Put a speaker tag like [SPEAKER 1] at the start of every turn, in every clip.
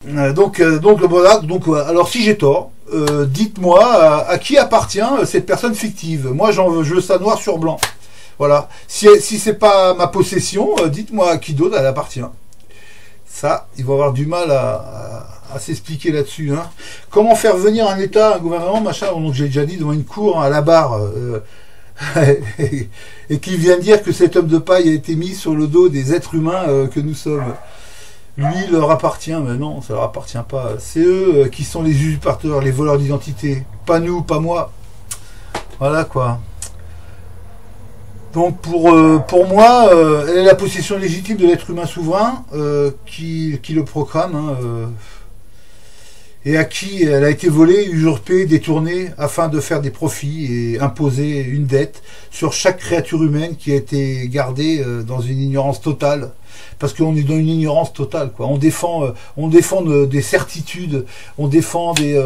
[SPEAKER 1] Donc voilà, donc alors si j'ai tort, dites-moi à qui appartient cette personne fictive. Moi je veux ça noir sur blanc. Voilà. Si c'est pas ma possession, dites-moi à qui d'autre elle appartient. Ça, ils vont avoir du mal à s'expliquer là-dessus. Hein. Comment faire venir un État, un gouvernement, machin, donc j'ai déjà dit devant une cour, à la barre, et qui vient dire que cet homme de paille a été mis sur le dos des êtres humains que nous sommes. Lui, leur appartient, mais non, ça leur appartient pas. C'est eux qui sont les usurpateurs, les voleurs d'identité. Pas nous, pas moi. Voilà quoi. Donc pour moi, elle est la possession légitime de l'être humain souverain qui le proclame, hein, et à qui elle a été volée, usurpée, détournée afin de faire des profits et imposer une dette sur chaque créature humaine qui a été gardée dans une ignorance totale. Parce qu'on est dans une ignorance totale, quoi. On défend des certitudes, on défend des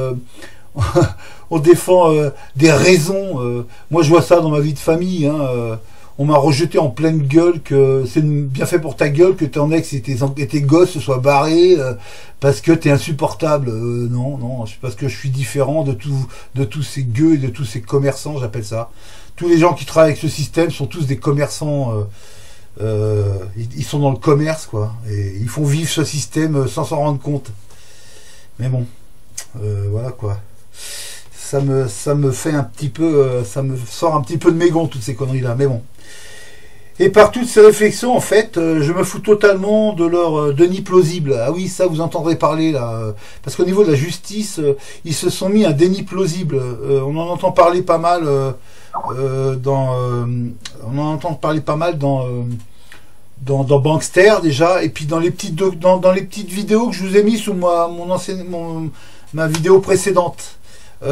[SPEAKER 1] on défend des raisons. Moi, je vois ça dans ma vie de famille. Hein, on m'a rejeté en pleine gueule que c'est bien fait pour ta gueule que ton ex et tes gosses se soient barrés parce que t'es insupportable. Non, c'est parce que je suis différent de tous ces gueux et de tous ces commerçants, j'appelle ça. Tous les gens qui travaillent avec ce système sont tous des commerçants. Ils sont dans le commerce, quoi, et ils font vivre ce système sans s'en rendre compte. Mais bon, voilà quoi. Ça me fait un petit peu, ça me sort un petit peu de mes gonds toutes ces conneries là. Mais bon. Et par toutes ces réflexions, en fait, je me fous totalement de leur déni plausible. Ah oui, ça vous entendrez parler là, parce qu'au niveau de la justice, ils se sont mis un déni plausible. On en entend parler pas mal on en entend parler pas mal dans Bankster déjà, et puis dans les petites vidéos que je vous ai mis sous ma vidéo précédente.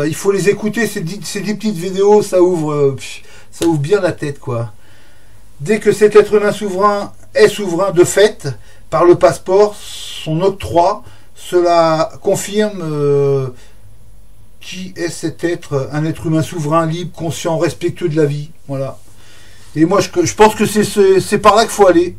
[SPEAKER 1] Il faut les écouter, ces 10 petites vidéos, ça ouvre bien la tête, quoi. Dès que cet être humain souverain est souverain de fait, par le passeport, son octroi, cela confirme qui est cet être, un être humain souverain, libre, conscient, respectueux de la vie. Voilà. Et moi, je pense que c'est par là qu'il faut aller.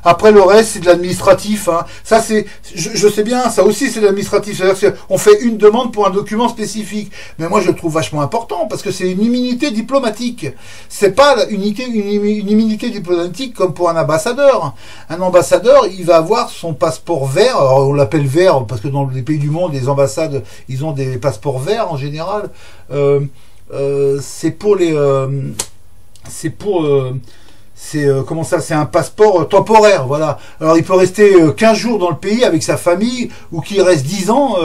[SPEAKER 1] Après, le reste, c'est de l'administratif. Hein. Ça, c'est, je sais bien, ça aussi, c'est de l'administratif. C'est-à-dire qu'on fait une demande pour un document spécifique. Mais moi, je le trouve vachement important parce que c'est une immunité diplomatique. C'est pas une immunité diplomatique comme pour un ambassadeur. Un ambassadeur, il va avoir son passeport vert. Alors, on l'appelle vert parce que dans les pays du monde, les ambassades, ils ont des passeports verts en général. C'est comment ça, c'est un passeport temporaire, voilà. Alors il peut rester 15 jours dans le pays avec sa famille, ou qu'il reste 10 ans,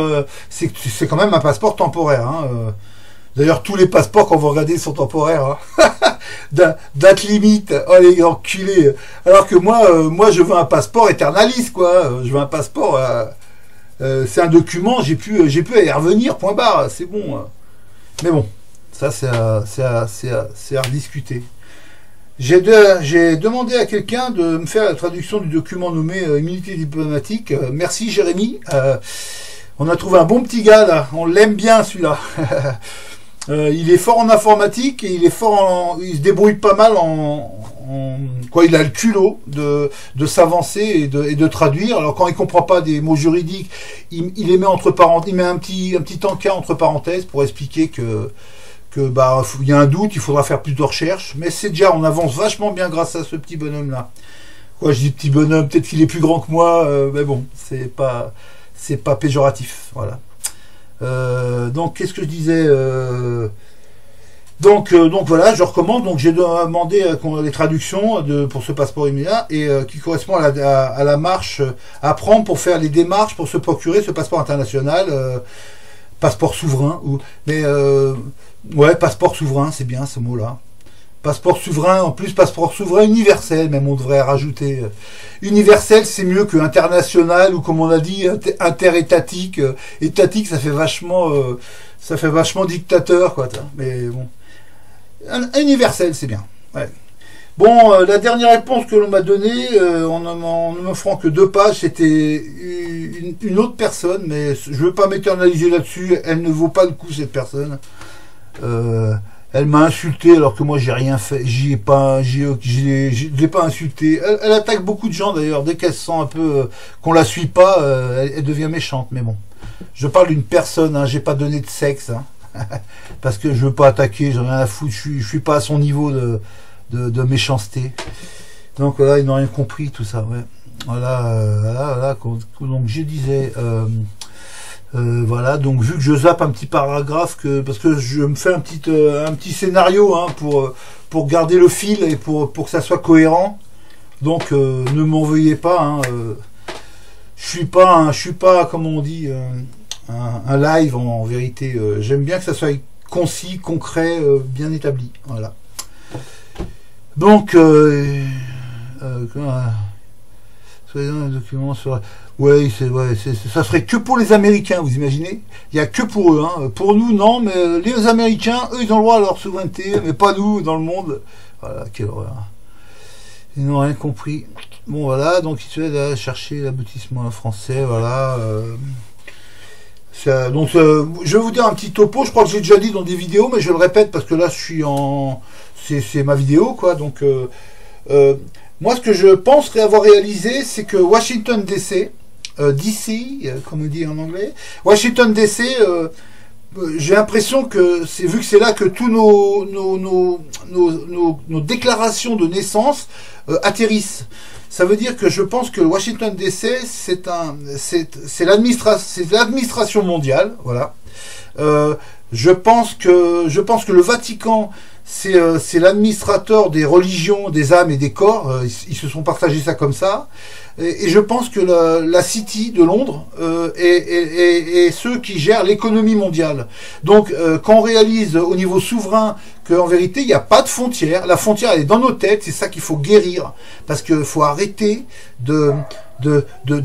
[SPEAKER 1] c'est quand même un passeport temporaire. Hein. D'ailleurs, tous les passeports, quand vous regardez, sont temporaires. Hein. Date limite, oh les enculés. Alors que moi je veux un passeport éternaliste, quoi. Je veux un passeport, c'est un document, j'ai pu y revenir, point barre, c'est bon. Mais bon, ça c'est à rediscuter. J'ai demandé à quelqu'un de me faire la traduction du document nommé immunité diplomatique. Merci Jérémy. On a trouvé un bon petit gars là. On l'aime bien celui-là. Il est fort en informatique et il se débrouille pas mal quoi. Il a le culot de s'avancer et de traduire. Alors quand il comprend pas des mots juridiques, il les met entre parenthèses. Il met un petit encart entre parenthèses pour expliquer que bah il y a un doute, il faudra faire plus de recherches, mais c'est déjà, on avance vachement bien grâce à ce petit bonhomme là. Quoi, je dis petit bonhomme, peut-être qu'il est plus grand que moi, mais bon, c'est pas péjoratif, voilà. Donc qu'est-ce que je disais, donc voilà, je recommande. Donc j'ai demandé les traductions pour ce passeport immédiat et qui correspond à la marche à prendre pour faire les démarches pour se procurer ce passeport international, passeport souverain, ouais, passeport souverain, c'est bien ce mot-là. Passeport souverain, en plus passeport souverain universel, même on devrait rajouter. Universel, c'est mieux que international ou comme on a dit interétatique. Étatique, ça fait vachement dictateur, quoi. Mais bon, universel, c'est bien. Ouais. Bon, la dernière réponse que l'on m'a donnée, en ne m'offrant que 2 pages, c'était une autre personne, mais je ne veux pas m'éternaliser là-dessus. Elle ne vaut pas le coup, cette personne. Elle m'a insulté alors que moi j'ai rien fait, je l'ai pas insulté. Elle attaque beaucoup de gens d'ailleurs, dès qu'elle sent un peu qu'on la suit pas, elle devient méchante, mais bon. Je parle d'une personne, hein, j'ai pas donné de sexe, hein, parce que je veux pas attaquer, j'en ai rien à foutre, je suis pas à son niveau de méchanceté. Donc voilà, ils n'ont rien compris tout ça, ouais. Voilà, donc je disais, voilà, donc vu que je zappe un petit paragraphe, parce que je me fais un petit scénario, hein, pour garder le fil et pour que ça soit cohérent. Donc ne m'en veuillez pas, hein, je suis pas, comme on dit, un live en vérité. J'aime bien que ça soit concis, concret, bien établi. Voilà. Donc un document sur... Ouais, ça serait que pour les Américains, vous imaginez? Il n'y a que pour eux, hein. Pour nous, non, mais les Américains, eux, ils ont le droit à leur souveraineté, mais pas nous, dans le monde. Voilà, quelle horreur. Ils n'ont rien compris. Bon, voilà, donc il se fait chercher l'aboutissement français, voilà. Donc, je vais vous dire un petit topo, je crois que j'ai déjà dit dans des vidéos, mais je le répète parce que là, je suis en... C'est ma vidéo, quoi, donc... moi, ce que je pense avoir réalisé, c'est que Washington DC, comme on dit en anglais, Washington DC, j'ai l'impression que vu que c'est là que tous nos déclarations de naissance atterrissent. Ça veut dire que je pense que Washington DC, c'est l'administration mondiale, voilà. Je pense que le Vatican, c'est l'administrateur des religions, des âmes et des corps. Ils se sont partagés ça comme ça. Et je pense que la City de Londres est ceux qui gèrent l'économie mondiale. Donc, quand on réalise au niveau souverain qu'en vérité, il n'y a pas de frontière, la frontière elle est dans nos têtes, c'est ça qu'il faut guérir. Parce qu'il faut arrêter de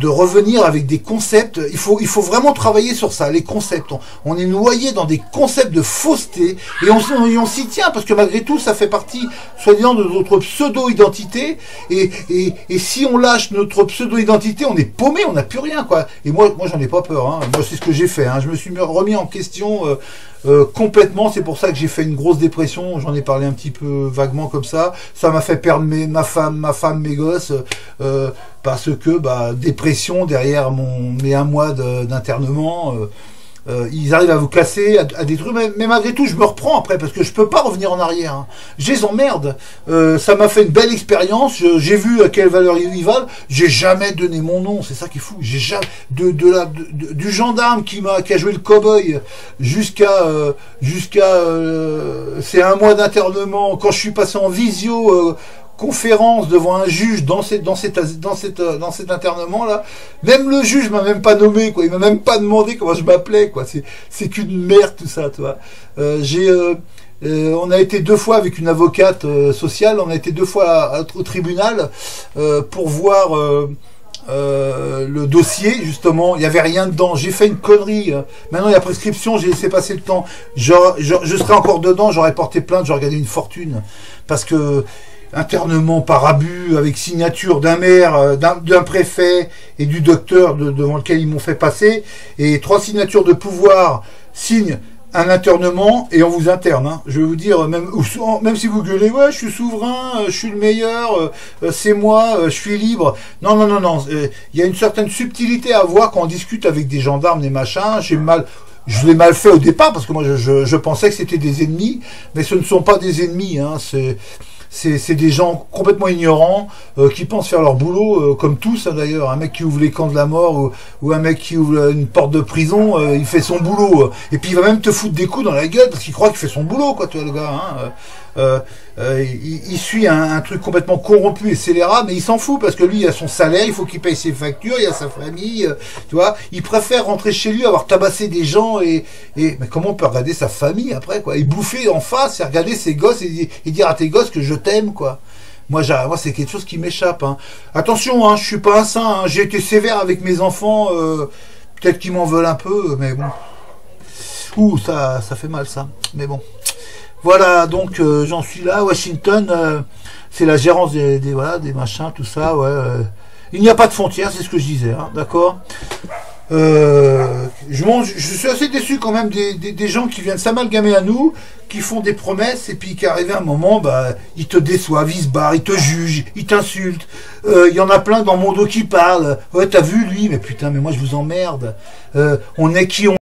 [SPEAKER 1] revenir avec des concepts. Il faut vraiment travailler sur ça, les concepts. On est noyé dans des concepts de fausseté et on s'y tient parce que malgré tout, ça fait partie, soi-disant, de notre pseudo-identité. Et si on lâche notre pseudo-identité, on est paumé, on n'a plus rien, quoi. Et moi j'en ai pas peur, hein. Moi, c'est ce que j'ai fait, hein. Je me suis remis en question complètement. C'est pour ça que j'ai fait une grosse dépression. J'en ai parlé un petit peu vaguement comme ça. Ça m'a fait perdre ma femme, mes gosses, parce que dépression derrière mes 1 mois d'internement. Ils arrivent à vous casser, à détruire, mais malgré tout, je me reprends après, parce que je peux pas revenir en arrière, hein. Je les emmerde. Ça m'a fait une belle expérience, j'ai vu à quelle valeur ils valent, j'ai jamais donné mon nom, c'est ça qui est fou, j'ai jamais, du gendarme qui a joué le cow-boy jusqu'à c'est 1 mois d'internement, quand je suis passé en visio, conférence devant un juge dans cet internement là, même le juge m'a même pas nommé, quoi, il m'a même pas demandé comment je m'appelais, quoi. C'est qu'une merde tout ça, tu vois. On a été 2 fois avec une avocate sociale, on a été 2 fois au tribunal pour voir le dossier, justement. Il n'y avait rien dedans, j'ai fait une connerie, maintenant il y a prescription, j'ai laissé passer le temps, je serais encore dedans, j'aurais porté plainte, j'aurais gagné une fortune, parce que internement par abus avec signature d'un maire, d'un préfet et du docteur devant lequel ils m'ont fait passer, et 3 signatures de pouvoir signent un internement et on vous interne, hein. Je vais vous dire, même si vous gueulez, ouais, je suis souverain, je suis le meilleur, c'est moi, je suis libre. Non, il y a une certaine subtilité à avoir quand on discute avec des gendarmes, des machins. Je l'ai mal fait au départ parce que moi je pensais que c'était des ennemis, mais ce ne sont pas des ennemis, hein. C'est des gens complètement ignorants qui pensent faire leur boulot, comme tous, hein, d'ailleurs. Un mec qui ouvre les camps de la mort ou un mec qui ouvre une porte de prison, il fait son boulot. Et puis il va même te foutre des coups dans la gueule parce qu'il croit qu'il fait son boulot, quoi, tu vois, le gars. Hein. Il suit un truc complètement corrompu et scélérat, mais il s'en fout parce que lui, il a son salaire, il faut qu'il paye ses factures, il a sa famille, tu vois. Il préfère rentrer chez lui, avoir tabassé des gens mais comment on peut regarder sa famille après, quoi, et bouffer en face et regarder ses gosses et dire à tes gosses que je t'aime, quoi. Moi, c'est quelque chose qui m'échappe, hein. Attention, hein, je suis pas un saint, hein. J'ai été sévère avec mes enfants, peut-être qu'ils m'en veulent un peu, mais bon. Ouh, ça fait mal, ça. Mais bon. Voilà, donc j'en suis là. Washington, c'est la gérance des machins, tout ça, ouais. Il n'y a pas de frontières, c'est ce que je disais, hein, d'accord. Je je suis assez déçu quand même des gens qui viennent s'amalgamer à nous, qui font des promesses et puis qui arrivent à un moment, bah, ils te déçoivent, ils se barrent, ils te jugent, ils t'insultent. Il y en a plein dans mon dos qui parlent. Ouais, t'as vu lui, mais putain, mais moi je vous emmerde. On est qui on